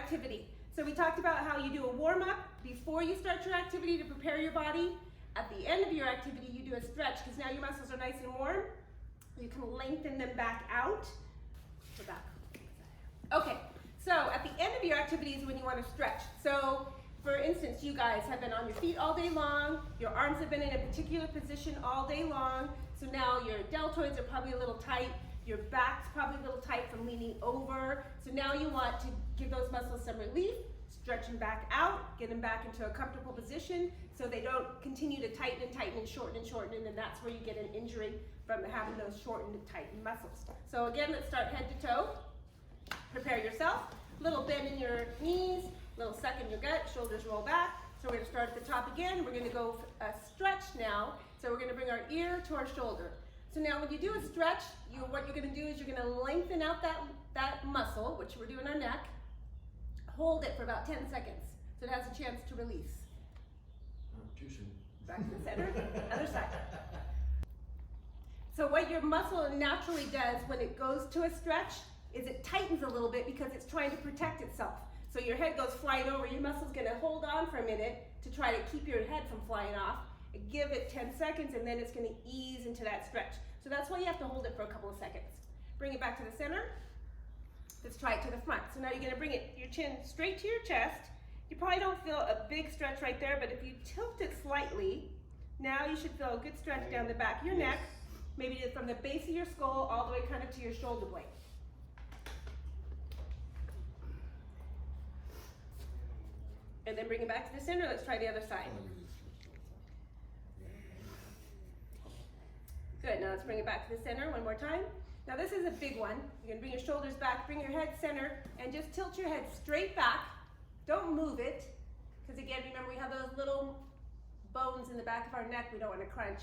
activity. So we talked about how you do a warm-up before you start your activity to prepare your body. At the end of your activity, you do a stretch because now your muscles are nice and warm. You can lengthen them back out. Go back. Okay, so at the end of your activity is when you want to stretch. So for instance, you guys have been on your feet all day long. Your arms have been in a particular position all day long. So now your deltoids are probably a little tight. Your back's probably a little tight from leaning over. So now you want to give those muscles some relief, stretch them back out, get them back into a comfortable position so they don't continue to tighten and tighten and shorten, and then that's where you get an injury from having those shortened and tightened muscles. So again, let's start head to toe. Prepare yourself. Little bend in your knees, little suck in your gut, shoulders roll back. So we're going to start at the top again. We're going to go a stretch now. So we're going to bring our ear to our shoulder. So now when you do a stretch, what you're going to do is you're going to lengthen out that muscle, which we're doing our neck. Hold it for about 10 seconds so it has a chance to release. Too soon. Back to the center, other side. So what your muscle naturally does when it goes to a stretch is it tightens a little bit because it's trying to protect itself. So your head goes flying over, your muscle's going to hold on for a minute to try to keep your head from flying off. Give it 10 seconds and then it's going to ease into that stretch. So that's why you have to hold it for a couple of seconds. Bring it back to the center. Let's try it to the front. So now you're going to bring your chin straight to your chest. You probably don't feel a big stretch right there, but if you tilt it slightly, now you should feel a good stretch down the back of your neck, maybe from the base of your skull all the way kind of to your shoulder blade. And then bring it back to the center. Let's try the other side. Good, now let's bring it back to the center one more time. Now this is a big one. You're gonna bring your shoulders back, bring your head center, and just tilt your head straight back. Don't move it, because again, remember we have those little bones in the back of our neck we don't want to crunch.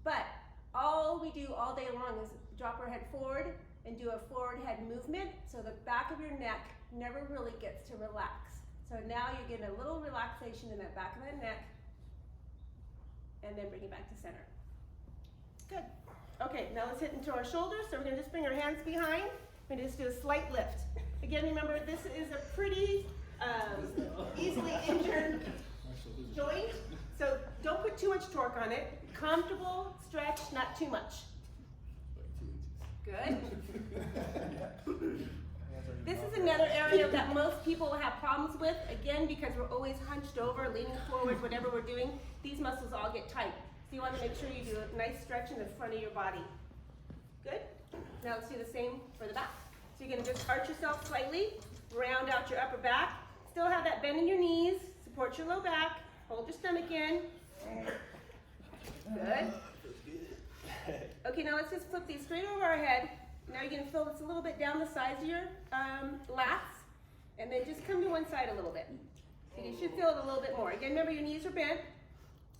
But all we do all day long is drop our head forward and do a forward head movement, so the back of your neck never really gets to relax. So now you're getting a little relaxation in that back of the neck, and then bring it back to center. Good. Okay, now let's hit into our shoulders. So we're going to just bring our hands behind. We're going to just do a slight lift. Again, remember this is a pretty easily injured joint, so don't put too much torque on it. Comfortable stretch, not too much. Good. This is another area that most people have problems with, again, because we're always hunched over, leaning forward, whatever we're doing. These muscles all get tight. So you want to make sure you do a nice stretch in the front of your body. Good? Now let's do the same for the back. So you're going to just arch yourself slightly, round out your upper back. Still have that bend in your knees, support your low back, hold your stomach in. Good. Okay, now let's just flip these straight over our head. Now you're going to feel this a little bit down the sides of your lats, and then just come to one side a little bit. So you should feel it a little bit more. Again, remember your knees are bent.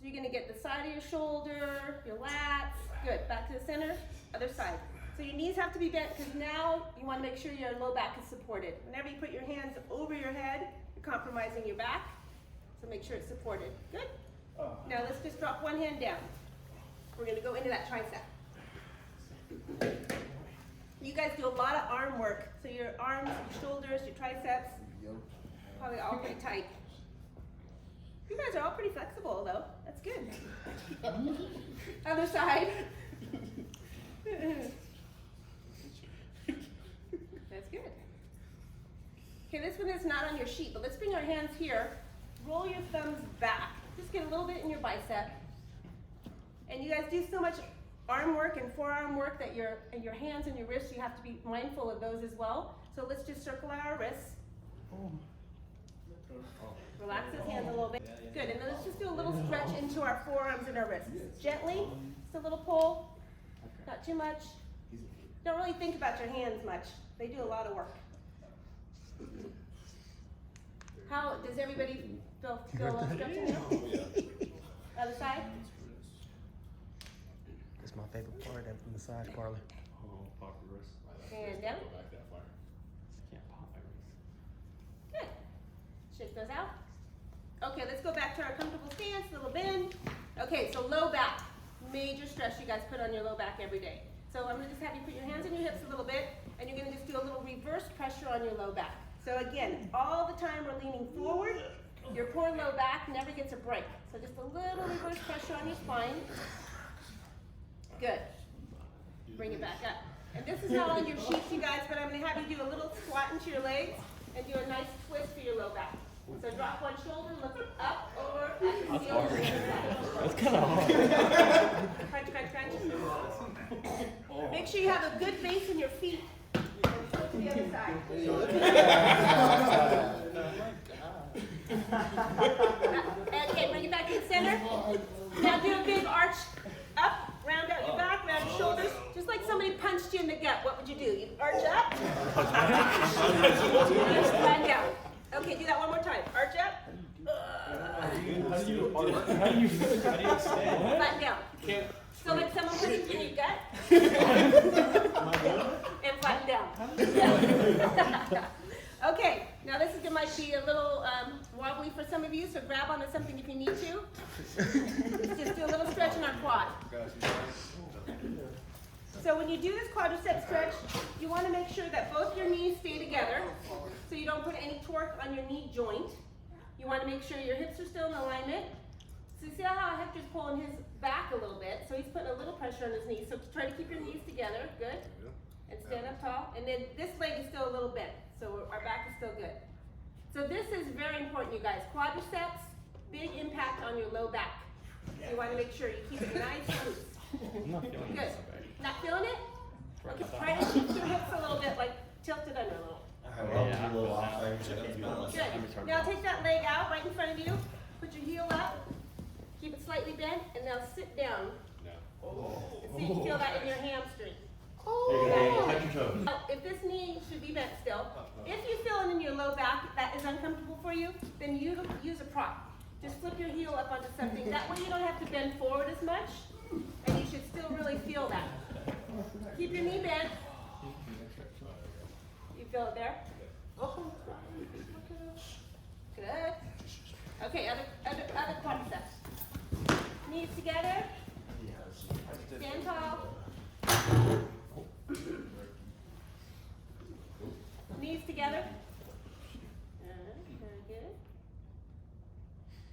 So you're going to get the side of your shoulder, your lats. Good. Back to the center, other side. So your knees have to be bent because now you want to make sure your low back is supported. Whenever you put your hands over your head, you're compromising your back. So make sure it's supported. Good. Now let's just drop one hand down. We're going to go into that tricep. You guys do a lot of arm work. So your arms, your shoulders, your triceps, probably all pretty tight. You guys are all pretty flexible though. That's good. Other side. That's good. Okay, this one is not on your sheet, but let's bring our hands here. Roll your thumbs back. Just get a little bit in your bicep. And you guys do so much arm work and forearm work that your hands and your wrists, you have to be mindful of those as well. So let's just circle out our wrists. Relax his hands a little bit. Good, and then let's just do a little stretch into our forearms and our wrists. Gently, just a little pull, not too much. Don't really think about your hands much. They do a lot of work. How does everybody feel stretching now? Other side? That's my favorite part of the massage parlor. And down. Good. Shake those out. Okay, let's go back to our comfortable stance, little bend. Okay, so low back. Major stress you guys put on your low back every day. So I'm gonna just have you put your hands on your hips a little bit, and you're gonna just do a little reverse pressure on your low back. So again, all the time we're leaning forward. Your poor low back never gets a break. So just a little reverse pressure on your spine. Good. Bring it back up. And this is not on your sheets, you guys, but I'm going to have you do a little squat into your legs and do a nice twist for your low back. So drop one shoulder, look up, over, at the heel. That's kind of hard. Crunch, crunch, crunch. Make sure you have a good base in your feet. And flip to the other side. Okay, bring it back to the center. Now do a big arch up, round out your back, round your shoulders. Just like somebody punched you in the gut, what would you do? You'd arch up. Flatten down. Okay, do that one more time. Arch up. How do you stand? Flatten down. So like someone punched you in your gut. And flatten down. Okay, now this is, might be a little wobbly for some of you, so grab onto something if you need to. Just do a little stretch in our quad. So when you do this quadricep stretch, you want to make sure that both your knees stay together, so you don't put any torque on your knee joint. You want to make sure your hips are still in alignment. So you see how Hector's pulling his back a little bit, so he's putting a little pressure on his knees. So try to keep your knees together, good. And stand up tall. And then this leg is still a little bent, so our back is still good. So this is very important, you guys. Quadriceps, big impact on your low back. You want to make sure you keep it nice and loose. I'm not feeling Good. this so bad. Not feeling it? Okay, try to shift your hips a little bit, like tilt it under a little. Good. Now take that leg out right in front of you. Put your heel up. Keep it slightly bent, and now sit down. And see if you feel that in your hamstring. Now, if this knee should be bent still, if you feel it in your low back that is uncomfortable for you, then you use a prop. Just flip your heel up onto something. That way you don't have to bend forward as much, and you should still really feel that. Keep your knee bent. You feel it there? Good. Okay, other quadriceps. Knees together. Stand tall. Knees together. Very good.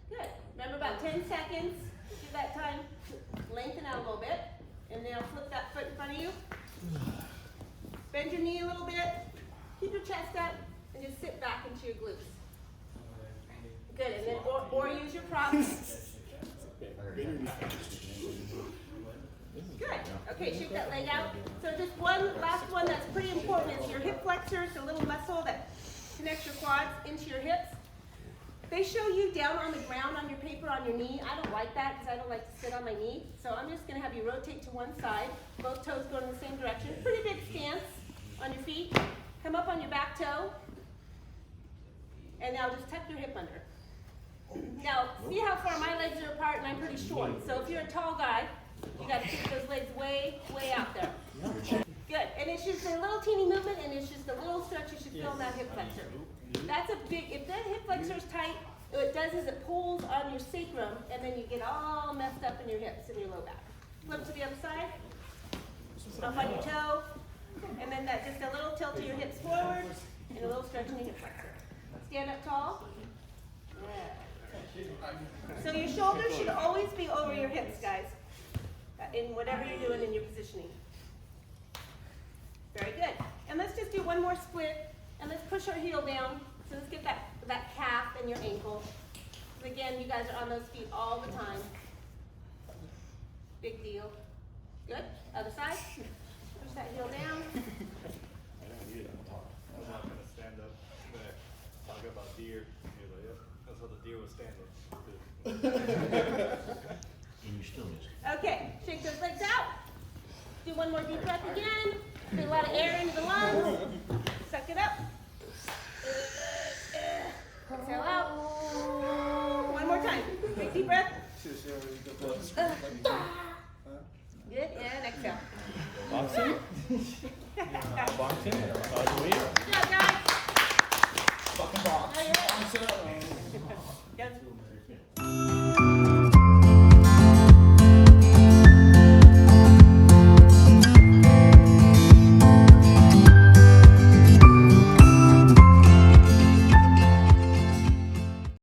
Good. Remember about 10 seconds. Give that time to lengthen out a little bit. And now flip that foot in front of you. Bend your knee a little bit. Keep your chest up. And just sit back into your glutes. Good. And then or use your props. Good. Okay, shake that leg out. So just one last one that's pretty important is your hip flexors, the little muscle that connects your quads into your hips. They show you down on the ground on your paper on your knee. I don't like that because I don't like to sit on my knee. So I'm just going to have you rotate to one side. Both toes going in the same direction. Pretty big stance on your feet. Come up on your back toe. And now just tuck your hip under. Now, see how far my legs are apart and I'm pretty short. So if you're a tall guy, you got to keep those legs way, way out there. Good. And it's just a little teeny movement, and it's just a little stretch you should feel in that hip flexor. That's a big, if that hip flexor is tight, what it does is it pulls on your sacrum, and then you get all messed up in your hips and your low back. Flip to the other side. Up on your toe. And then that just a little tilt of your hips forward, and a little stretch in your hip flexor. Stand up tall. Yeah. So your shoulders should always be over your hips, guys, in whatever you're doing in your positioning. Very good. And let's just do one more split, and let's push our heel down. So let's get that calf and your ankle. So again, you guys are on those feet all the time. Big deal. Good. Other side. Push that heel down. I'm not gonna stand up today. Talk about deer. You're like, yep, that's how the deer was standing. And you still miss. Okay, shake those legs out. Do one more deep breath again. Get a lot of air into the lungs. Suck it up. Exhale out. One more time. Take deep breath. Good, and exhale. Boxing? Boxing? 5 a week?